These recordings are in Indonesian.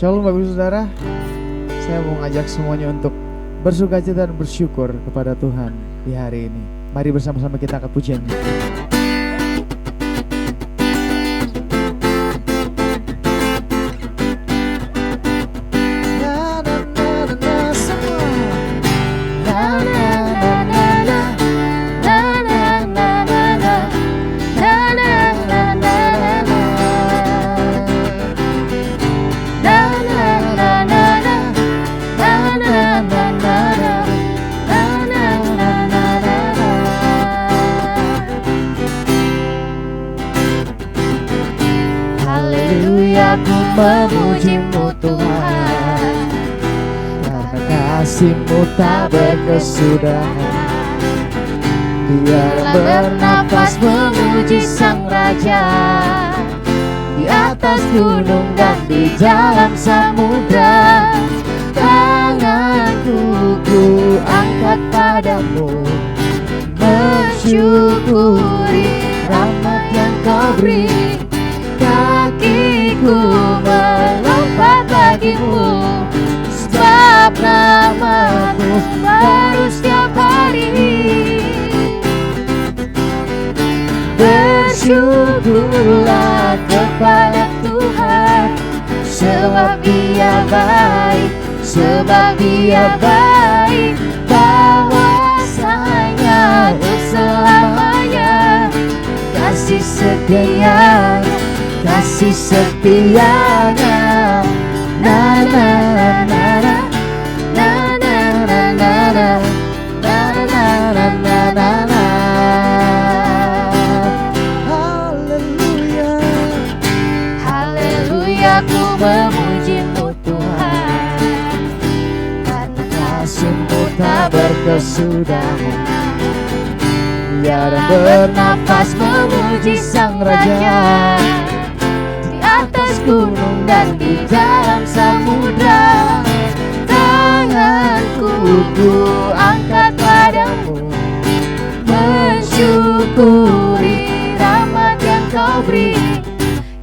Shalom Bapak Ibu Saudara. Saya mau ngajak semuanya untuk bersukacita dan bersyukur kepada Tuhan di hari ini. Mari bersama-sama kita angkat pujiannya. Aku memuji-Mu Tuhan, Karena kasih-Mu tak berkesudahan. biarlah bernafas memuji Sang Raja, di atas gunung dan di dalam samudra. Tanganku ku angkat padamu, mensyukuri rahmat yang Kau beri. Kakiku melompat bagimu, sebab nama-Mu baru setiap hari. Bersyukurlah kepada Tuhan, sebab Dia baik, sebab Dia baik. Bahwasanya selamanya kasih setianya, kasih setianya. Na na na na na na na na na na na na na. Haleluya, Haleluya, ku memuji-Mu Tuhan, karena kasih-Mu tak berkesudahan. biarlah Bernafas memuji Sang Raja, di atas gunung dan di dalam samudra. Tanganku ku angkat padamu, mensyukuri rahmat yang Kau beri.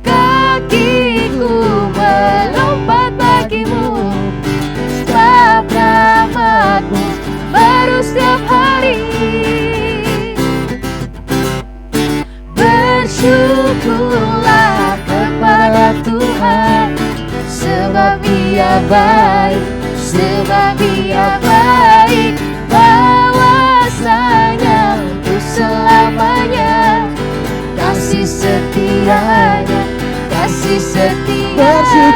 Kakiku melompat bagimu, sebab rahmat-Mu baru setiap hari. Bersyukurlah kepada Tuhan, sebab Dia baik, sebab Dia baik. Bahwasanya untuk selamanya kasih setianya, kasih setianya.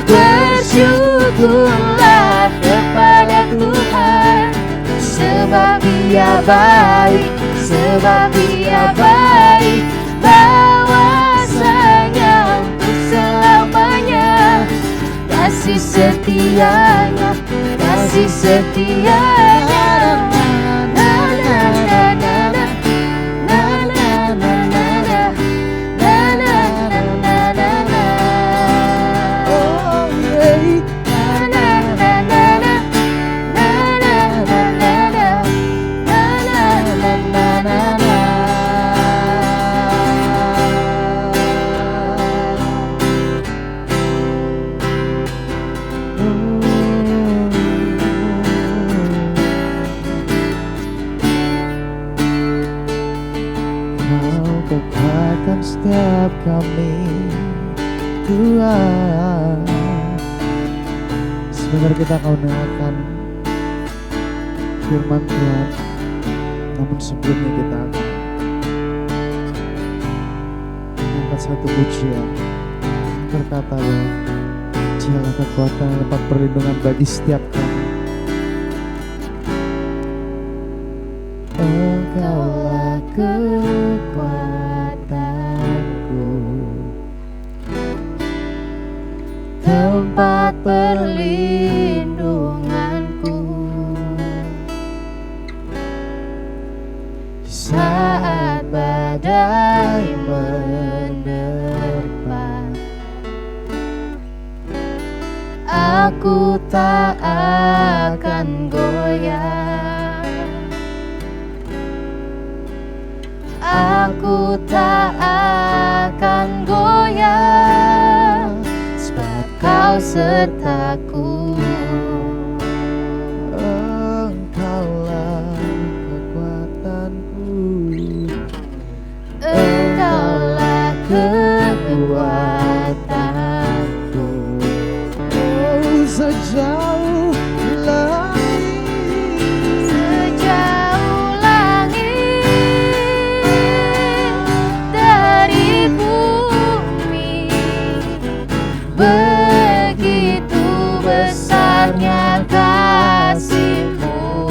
Bersyukurlah kepada Tuhan, sebab Dia baik, sebab Dia baik. Bahwasanya untuk selamanya kasih setianya, kasih setianya. Na na na na na na na na na na na na na na. oh yeah. Na na na na na na na na na na na na na. Kau kekuatan setiap kami, Tuhan. Sebentar kita akan mendengarkan firman Tuhan, namun sebelumnya kita akan mengangkat satu pujian berkata bahwa Dialah kekuatan dan tempat perlindungan bagi setiap kami. Engkaulah kekuatanku, tempat perlindunganku. Saat badai menerpa, aku tak akan goyah. Aku tak akan goyah, sebab Kau sertaku. Engkaulah kekuatanku, Engkaulah kekuatanku. oh sejauh langit, Sejauh langit dari bumi, begitu besarnya kasih-Mu,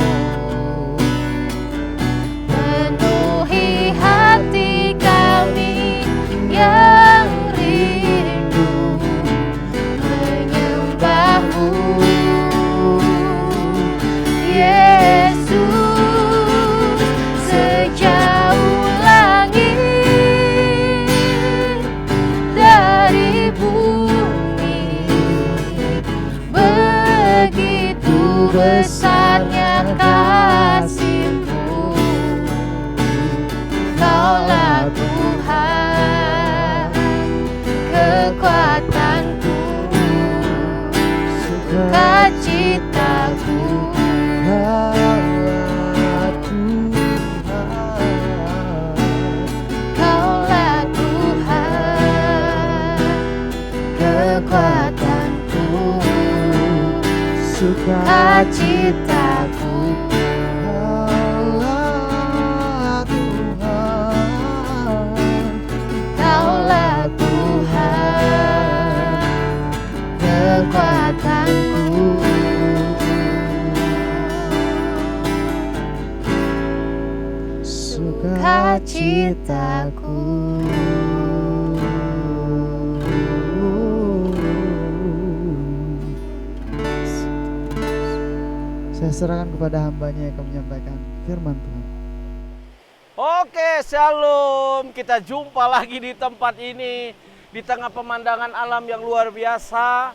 penuhi hati kami yang rindu menyembah-Mu. Yesus, sejauh langit dari bumi, begitu besarnya kasih-Mu. Kaulah Tuhan, kekuatanku, sukacitaku. Kaulah Tuhan, Kaulah Tuhan, kekuatanku, sukacitaku. Kaulah Tuhan, Kaulah Tuhan, kekuatanku. Sukacitaku. Saya serahkan kepada hambanya yang akan menyampaikan firman Tuhan. Oke, shalom. Kita jumpa lagi di tempat ini di tengah pemandangan alam yang luar biasa.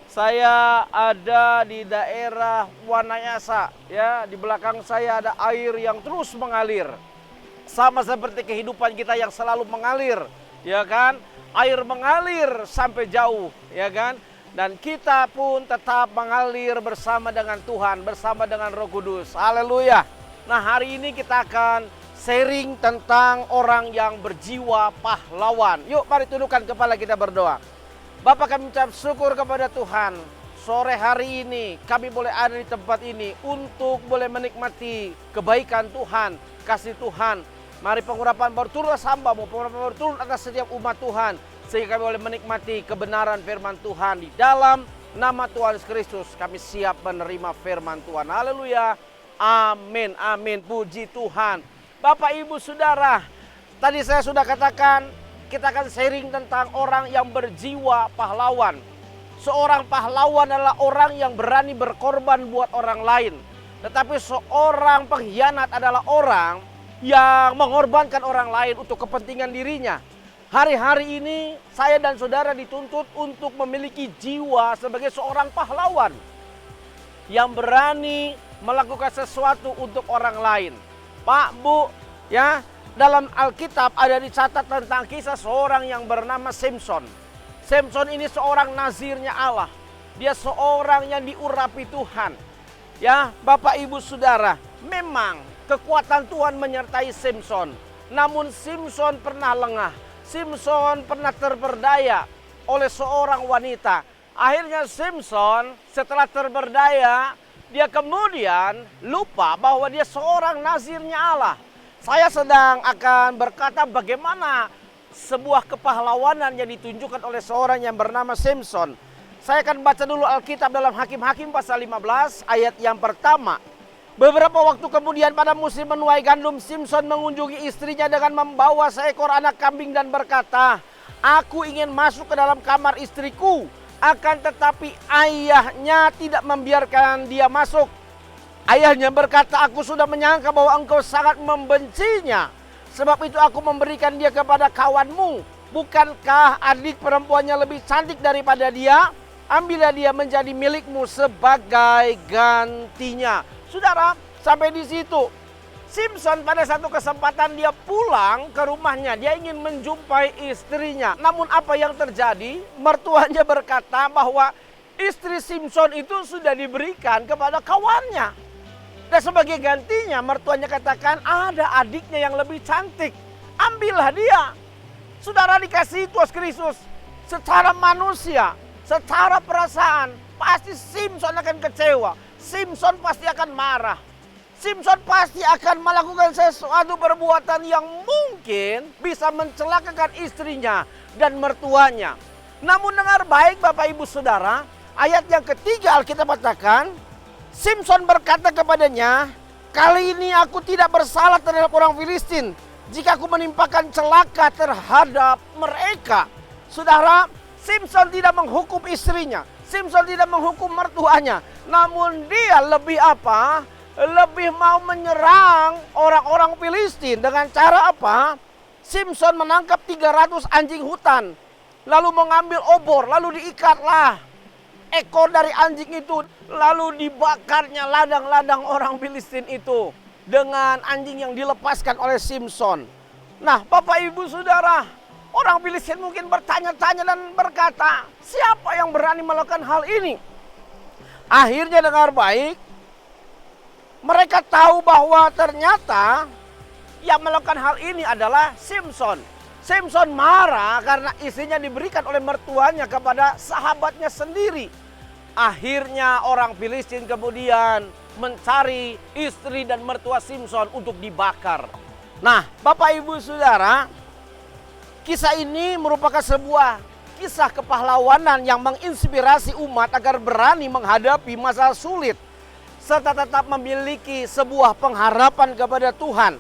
Saya ada di daerah Wanayasa, ya. Di belakang saya ada air yang terus mengalir. Sama seperti kehidupan kita yang selalu mengalir, ya kan? Air mengalir sampai jauh, ya kan? Dan kita pun tetap mengalir bersama dengan Tuhan, bersama dengan Roh Kudus. Haleluya. Nah, hari ini kita akan sharing tentang orang yang berjiwa pahlawan. Yuk, mari tundukkan kepala, kita berdoa. Bapak, kami ucap syukur kepada Tuhan. Sore hari ini kami boleh ada di tempat ini untuk boleh menikmati kebaikan Tuhan, kasih Tuhan. Mari pengurapan baru turun atas hamba-Mu, pengurapan baru turun atas setiap umat Tuhan, sehingga kami boleh menikmati kebenaran firman Tuhan. Di dalam nama Tuhan Yesus Kristus kami siap menerima firman Tuhan. Haleluya. Amin, amin. Puji Tuhan. Bapak, Ibu, Saudara, tadi saya sudah katakan kita akan sharing tentang orang yang berjiwa pahlawan. Seorang pahlawan adalah orang yang berani berkorban buat orang lain. Tetapi seorang pengkhianat adalah orang yang mengorbankan orang lain untuk kepentingan dirinya. Hari-hari ini saya dan saudara dituntut untuk memiliki jiwa sebagai seorang pahlawan yang berani melakukan sesuatu untuk orang lain. Pak, Bu, ya, dalam Alkitab ada dicatat tentang kisah seorang yang bernama Samson. Samson ini seorang nazirnya Allah. Dia seorang yang diurapi Tuhan. Ya, Bapak, Ibu, Saudara, memang kekuatan Tuhan menyertai Samson. Namun Samson pernah lengah. Samson pernah terperdaya oleh seorang wanita. Akhirnya Samson setelah terperdaya, dia kemudian lupa bahwa dia seorang nazirnya Allah. Saya sedang akan berkata bagaimana sebuah kepahlawanan yang ditunjukkan oleh seorang yang bernama Samson. Saya akan baca dulu Alkitab dalam Hakim-Hakim pasal 15 ayat yang pertama. Beberapa waktu kemudian pada musim menuai gandum, Samson mengunjungi istrinya dengan membawa seekor anak kambing dan berkata, "Aku ingin masuk ke dalam kamar istriku." Akan tetapi ayahnya tidak membiarkan dia masuk. Ayahnya berkata, "Aku sudah menyangka bahwa engkau sangat membencinya. Sebab itu aku memberikan dia kepada kawanmu. Bukankah adik perempuannya lebih cantik daripada dia? Ambillah dia menjadi milikmu sebagai gantinya." Saudara, sampai di situ Samson pada satu kesempatan dia pulang ke rumahnya. Dia ingin menjumpai istrinya. Namun apa yang terjadi? Mertuanya berkata bahwa Istri Simson itu sudah diberikan kepada kawannya. Dan sebagai gantinya mertuanya katakan, ada adiknya yang lebih cantik, ambillah dia. Saudara dikasih Tuhan Kristus, secara manusia, secara perasaan, pasti Simson akan kecewa. Simson pasti akan marah. Simson pasti akan melakukan sesuatu perbuatan yang mungkin bisa mencelakakan istrinya dan mertuanya. Namun dengar baik Bapak Ibu Saudara, ayat yang ketiga Alkitab katakan, Simson berkata kepadanya, kali ini aku tidak bersalah terhadap orang Filistin jika aku menimpakan celaka terhadap mereka. Saudara, Simson tidak menghukum istrinya, Simson tidak menghukum mertuanya, namun dia lebih apa? Lebih mau menyerang orang-orang Filistin dengan cara apa? Simson menangkap 300 anjing hutan, lalu mengambil obor, lalu diikatlah ekor dari anjing itu, lalu dibakarnya ladang-ladang orang Filistin itu dengan anjing yang dilepaskan oleh Simson. Nah, Bapak Ibu Saudara, orang Filistin mungkin bertanya-tanya dan berkata, siapa yang berani melakukan hal ini? Akhirnya dengar baik, mereka tahu bahwa ternyata yang melakukan hal ini adalah Simson. Simson marah karena istrinya diberikan oleh mertuanya kepada sahabatnya sendiri. Akhirnya orang Filistin kemudian mencari istri dan mertua Simson untuk dibakar. Nah, Bapak Ibu Saudara, kisah ini merupakan sebuah kisah kepahlawanan yang menginspirasi umat agar berani menghadapi masalah sulit serta tetap memiliki sebuah pengharapan kepada Tuhan.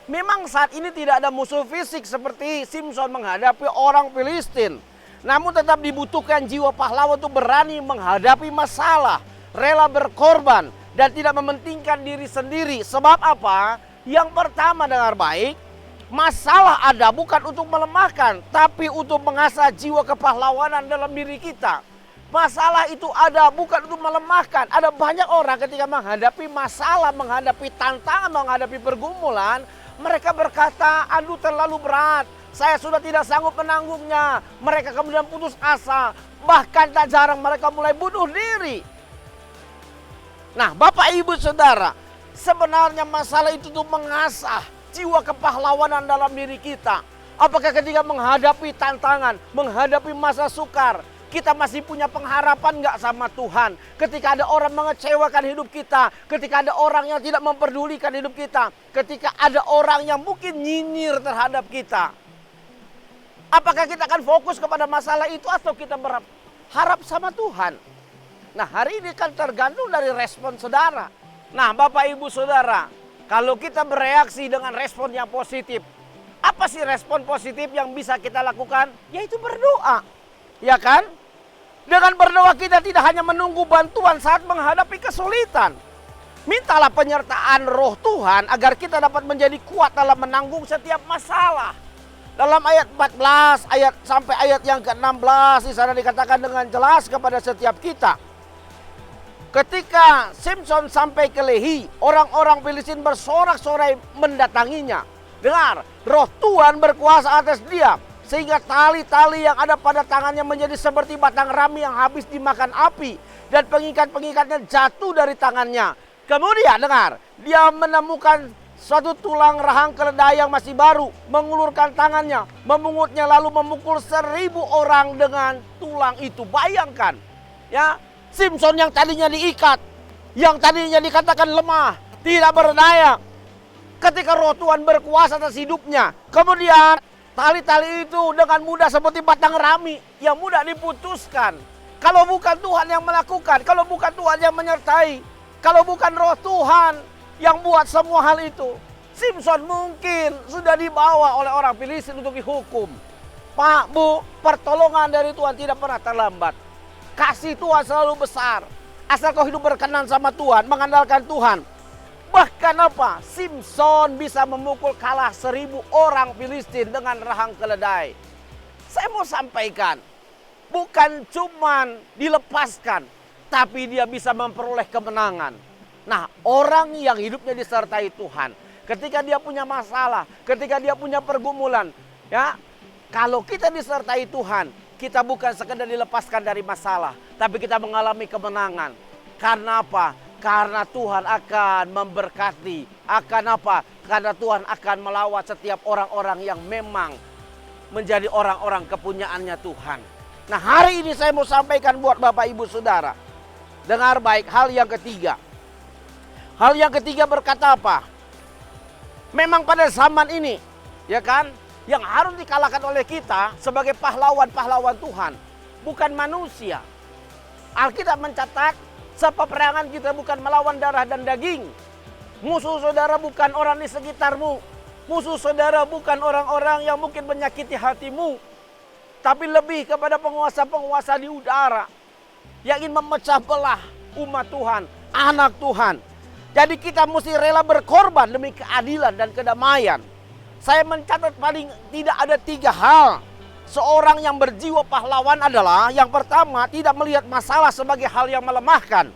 Memang saat ini tidak ada musuh fisik seperti Simson menghadapi orang Filistin. Namun tetap dibutuhkan jiwa pahlawan untuk berani menghadapi masalah, rela berkorban, dan tidak mementingkan diri sendiri. Sebab apa? Yang pertama dengar baik, masalah ada bukan untuk melemahkan, tapi untuk mengasah jiwa kepahlawanan dalam diri kita. Masalah itu ada bukan untuk melemahkan. Ada banyak orang ketika menghadapi masalah, menghadapi tantangan, menghadapi pergumulan, mereka berkata, aduh terlalu berat, saya sudah tidak sanggup menanggungnya. Mereka kemudian putus asa, bahkan tak jarang mereka mulai bunuh diri. Nah, Bapak Ibu Saudara, sebenarnya masalah itu untuk mengasah jiwa kepahlawanan dalam diri kita. Apakah ketika menghadapi tantangan, menghadapi masa sukar, kita masih punya pengharapan nggak sama Tuhan? Ketika ada orang mengecewakan hidup kita, ketika ada orang yang tidak memperdulikan hidup kita, ketika ada orang yang mungkin nyinyir terhadap kita, apakah kita akan fokus kepada masalah itu atau kita berharap sama Tuhan? Nah, hari ini kan tergantung dari respon saudara. Nah, Bapak Ibu Saudara, kalau kita bereaksi dengan respon yang positif, apa sih respon positif yang bisa kita lakukan? Yaitu berdoa. Ya kan? Dengan berdoa kita tidak hanya menunggu bantuan saat menghadapi kesulitan. Mintalah penyertaan Roh Tuhan agar kita dapat menjadi kuat dalam menanggung setiap masalah. Dalam ayat 14 sampai ayat yang ke-16 di sana dikatakan dengan jelas kepada setiap kita. Ketika Simson sampai ke Lehi, orang-orang Filistin bersorak-sorai mendatanginya. Dengar, Roh Tuhan berkuasa atas dia, sehingga tali-tali yang ada pada tangannya menjadi seperti batang rami yang habis dimakan api, dan pengikat-pengikatnya jatuh dari tangannya. Kemudian dengar, dia menemukan suatu tulang rahang keledai yang masih baru, mengulurkan tangannya, memungutnya lalu memukul 1000 orang dengan tulang itu. Bayangkan, ya, Simson yang tadinya diikat, yang tadinya dikatakan lemah, tidak berdaya, ketika Roh Tuhan berkuasa atas hidupnya, kemudian tali-tali itu dengan mudah seperti batang rami yang mudah diputuskan. Kalau bukan Tuhan yang melakukan, kalau bukan Tuhan yang menyertai, kalau bukan Roh Tuhan yang buat semua hal itu, Simson mungkin sudah dibawa oleh orang Filistin untuk dihukum. Pak, Bu, pertolongan dari Tuhan tidak pernah terlambat. Kasih Tuhan selalu besar. Asal kau hidup berkenan sama Tuhan, mengandalkan Tuhan. Bahkan apa? Simson bisa memukul kalah 1000 orang Filistin dengan rahang keledai. Saya mau sampaikan, bukan cuman dilepaskan, tapi dia bisa memperoleh kemenangan. Nah, orang yang hidupnya disertai Tuhan, ketika dia punya masalah, ketika dia punya pergumulan, ya, kalau kita disertai Tuhan, kita bukan sekedar dilepaskan dari masalah, tapi kita mengalami kemenangan. Karena apa? Karena Tuhan akan memberkati. Akan apa? Karena Tuhan akan melawat setiap orang-orang yang memang menjadi orang-orang kepunyaannya Tuhan. Nah, hari ini saya mau sampaikan buat Bapak Ibu Saudara. Dengar baik, hal yang ketiga. Hal yang ketiga berkata apa? Memang pada zaman ini, ya kan, yang harus dikalahkan oleh kita sebagai pahlawan-pahlawan Tuhan, bukan manusia. Alkitab mencatat, sepeperangan kita bukan melawan darah dan daging. Musuh saudara bukan orang di sekitarmu. Musuh saudara bukan orang-orang yang mungkin menyakiti hatimu. Tapi lebih kepada penguasa-penguasa di udara yang ingin memecah belah umat Tuhan, anak Tuhan. Jadi kita mesti rela berkorban demi keadilan dan kedamaian. Saya mencatat paling tidak ada 3 hal. Seorang yang berjiwa pahlawan adalah yang pertama, tidak melihat masalah sebagai hal yang melemahkan,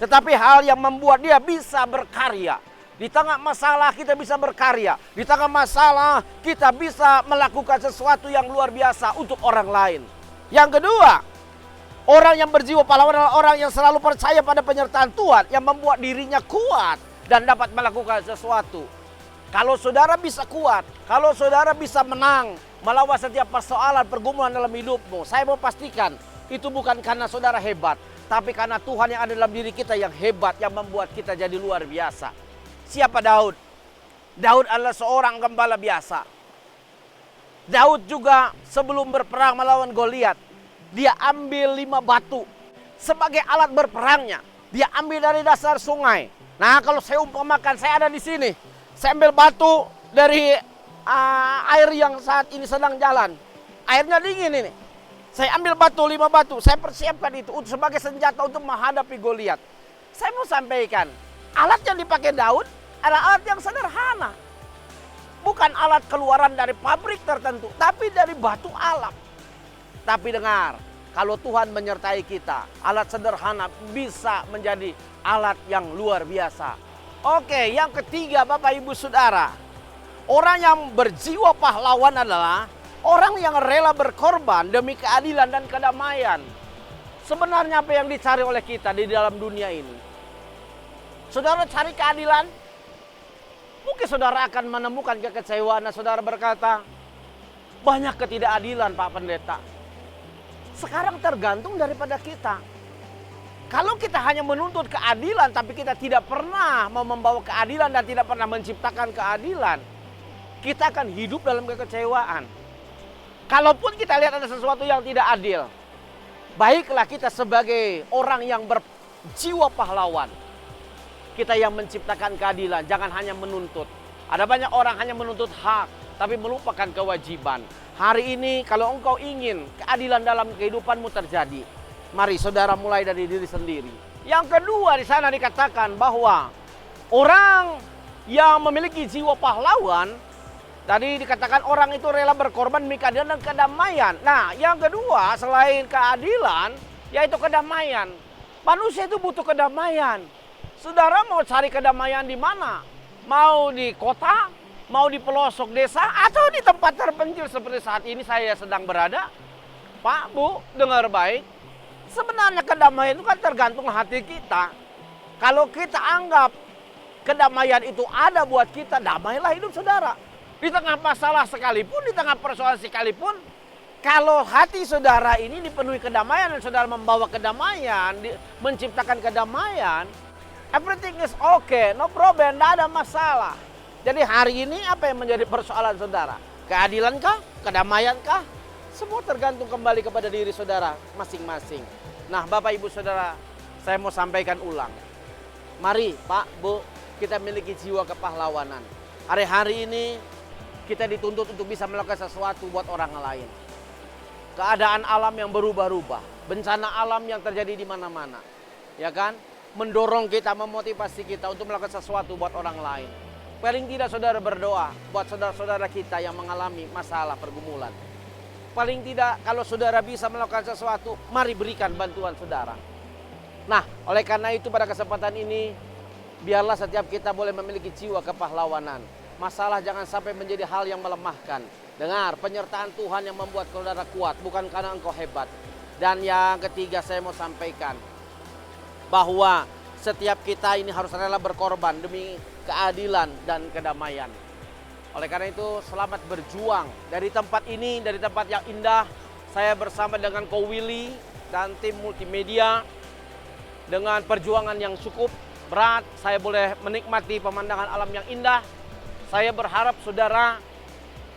tetapi hal yang membuat dia bisa berkarya. Di tengah masalah kita bisa berkarya. Di tengah masalah kita bisa melakukan sesuatu yang luar biasa untuk orang lain. Yang kedua, orang yang berjiwa pahlawan adalah orang yang selalu percaya pada penyertaan Tuhan, yang membuat dirinya kuat dan dapat melakukan sesuatu. Kalau saudara bisa kuat, kalau saudara bisa menang melawan setiap persoalan pergumulan dalam hidupmu, saya mau pastikan itu bukan karena saudara hebat, tapi karena Tuhan yang ada dalam diri kita yang hebat, yang membuat kita jadi luar biasa. Siapa Daud? Daud adalah seorang gembala biasa. Daud juga sebelum berperang melawan Goliat, dia ambil 5 batu sebagai alat berperangnya. Dia ambil dari dasar sungai. Nah, kalau saya umpamakan, saya ada di sini. Saya ambil batu dari air yang saat ini sedang jalan. Airnya dingin ini. Saya ambil batu, 5 batu. Saya persiapkan itu sebagai senjata untuk menghadapi Goliat. Saya mau sampaikan, alat yang dipakai Daud adalah alat yang sederhana. Bukan alat keluaran dari pabrik tertentu, tapi dari batu alam. Tapi dengar, kalau Tuhan menyertai kita, alat sederhana bisa menjadi alat yang luar biasa. Oke, yang ketiga Bapak Ibu Saudara, orang yang berjiwa pahlawan adalah orang yang rela berkorban demi keadilan dan kedamaian. Sebenarnya apa yang dicari oleh kita di dalam dunia ini? Saudara cari keadilan? Mungkin saudara akan menemukan kekecewaan dan saudara berkata, banyak ketidakadilan Pak Pendeta. Sekarang tergantung daripada kita. Kalau kita hanya menuntut keadilan tapi kita tidak pernah mau membawa keadilan dan tidak pernah menciptakan keadilan, kita akan hidup dalam kekecewaan. Kalaupun kita lihat ada sesuatu yang tidak adil, baiklah kita sebagai orang yang berjiwa pahlawan, kita yang menciptakan keadilan, jangan hanya menuntut. Ada banyak orang hanya menuntut hak tapi melupakan kewajiban. Hari ini kalau engkau ingin keadilan dalam kehidupanmu terjadi, mari saudara mulai dari diri sendiri. Yang kedua, di sana dikatakan bahwa orang yang memiliki jiwa pahlawan, tadi dikatakan orang itu rela berkorban demi keadilan dan kedamaian. Nah, yang kedua selain keadilan, yaitu kedamaian. Manusia itu butuh kedamaian. Saudara mau cari kedamaian di mana? Mau di kota, mau di pelosok desa, atau di tempat terpencil seperti saat ini saya sedang berada? Pak, Bu, dengar baik. Sebenarnya kedamaian itu kan tergantung hati kita. Kalau kita anggap kedamaian itu ada buat kita, damailah hidup saudara. Di tengah masalah sekalipun, di tengah persoalan sekalipun, kalau hati saudara ini dipenuhi kedamaian dan saudara membawa kedamaian, menciptakan kedamaian, everything is okay, no problem, tidak ada masalah. Jadi hari ini apa yang menjadi persoalan saudara? Keadilankah? Kedamaiankah? Semua tergantung kembali kepada diri saudara masing-masing. Nah, Bapak Ibu Saudara, saya mau sampaikan ulang. Mari Pak, Bu, kita miliki jiwa kepahlawanan. Hari-hari ini kita dituntut untuk bisa melakukan sesuatu buat orang lain. Keadaan alam yang berubah-ubah, bencana alam yang terjadi di mana-mana, ya kan? Mendorong kita, memotivasi kita untuk melakukan sesuatu buat orang lain. Paling tidak saudara berdoa buat saudara-saudara kita yang mengalami masalah pergumulan. Paling tidak kalau saudara bisa melakukan sesuatu, mari berikan bantuan saudara. Nah, oleh karena itu pada kesempatan ini, biarlah setiap kita boleh memiliki jiwa kepahlawanan. Masalah jangan sampai menjadi hal yang melemahkan. Dengar, penyertaan Tuhan yang membuat saudara kuat, bukan karena engkau hebat. Dan yang ketiga saya mau sampaikan, bahwa setiap kita ini harus rela berkorban demi keadilan dan kedamaian. Oleh karena itu, selamat berjuang. Dari tempat ini, dari tempat yang indah, saya bersama dengan Ko Willy dan tim multimedia, dengan perjuangan yang cukup berat, saya boleh menikmati pemandangan alam yang indah. Saya berharap saudara,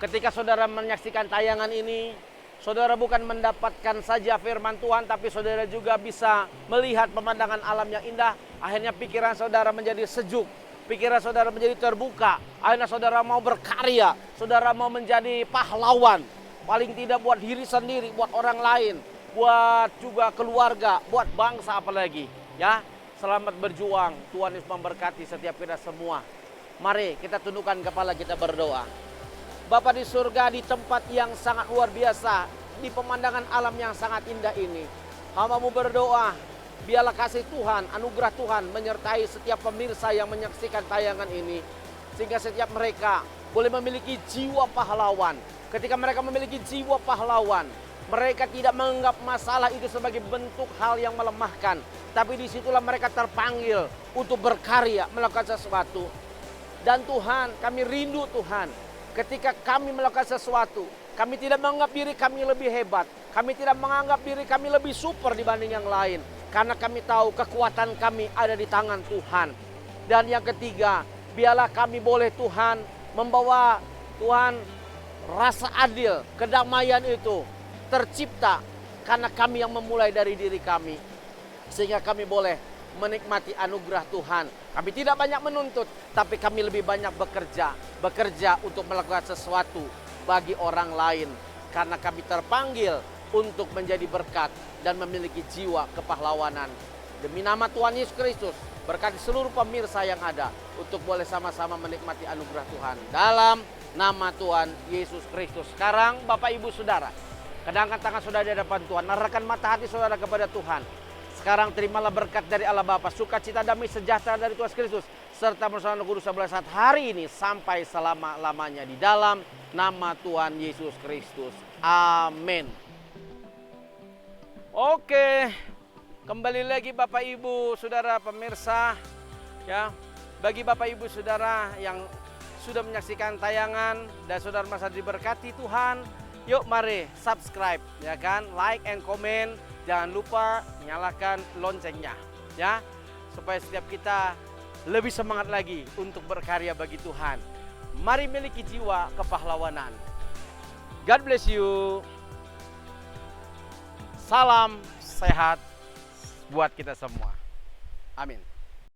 ketika saudara menyaksikan tayangan ini, saudara bukan mendapatkan saja firman Tuhan, tapi saudara juga bisa melihat pemandangan alam yang indah. Akhirnya pikiran saudara menjadi sejuk, pikiran saudara menjadi terbuka. Akhirnya saudara mau berkarya, saudara mau menjadi pahlawan. Paling tidak buat diri sendiri, buat orang lain, buat juga keluarga, buat bangsa apalagi. Ya, selamat berjuang. Tuhan Yesus memberkati setiap kita semua. Mari kita tundukkan kepala, kita berdoa. Bapa di surga, di tempat yang sangat luar biasa, di pemandangan alam yang sangat indah ini, hamba-Mu berdoa, biarlah kasih Tuhan, anugerah Tuhan menyertai setiap pemirsa yang menyaksikan tayangan ini, sehingga setiap mereka boleh memiliki jiwa pahlawan. Ketika mereka memiliki jiwa pahlawan, mereka tidak menganggap masalah itu sebagai bentuk hal yang melemahkan, tapi disitulah mereka terpanggil untuk berkarya, melakukan sesuatu. Dan Tuhan, kami rindu Tuhan, ketika kami melakukan sesuatu, kami tidak menganggap diri kami lebih hebat. Kami tidak menganggap diri kami lebih super dibanding yang lain. Karena kami tahu kekuatan kami ada di tangan Tuhan. Dan yang ketiga, biarlah kami boleh Tuhan membawa Tuhan rasa adil, kedamaian itu tercipta karena kami yang memulai dari diri kami. Sehingga kami boleh menikmati anugerah Tuhan. Kami tidak banyak menuntut, tapi kami lebih banyak bekerja. Bekerja untuk melakukan sesuatu bagi orang lain. Karena kami terpanggil untuk menjadi berkat dan memiliki jiwa kepahlawanan. Demi nama Tuhan Yesus Kristus, berkati seluruh pemirsa yang ada untuk boleh sama-sama menikmati anugerah Tuhan. Dalam nama Tuhan Yesus Kristus. Sekarang Bapak Ibu Saudara, kedangkan tangan saudara di hadapan Tuhan. Arahkan mata hati saudara kepada Tuhan. Sekarang terimalah berkat dari Allah Bapa, sukacita, damai, sejahtera dari Tuhan Kristus, serta bersama Roh Kudus sebelah saat hari ini sampai selama-lamanya, di dalam nama Tuhan Yesus Kristus. Amin. Oke, kembali lagi Bapak Ibu Saudara pemirsa, ya. Bagi Bapak Ibu Saudara yang sudah menyaksikan tayangan dan saudara merasa diberkati Tuhan, yuk mari subscribe, ya kan, like and comment. Jangan lupa nyalakan loncengnya, ya, supaya setiap kita lebih semangat lagi untuk berkarya bagi Tuhan. Mari miliki jiwa kepahlawanan. God bless you. Salam sehat buat kita semua. Amin.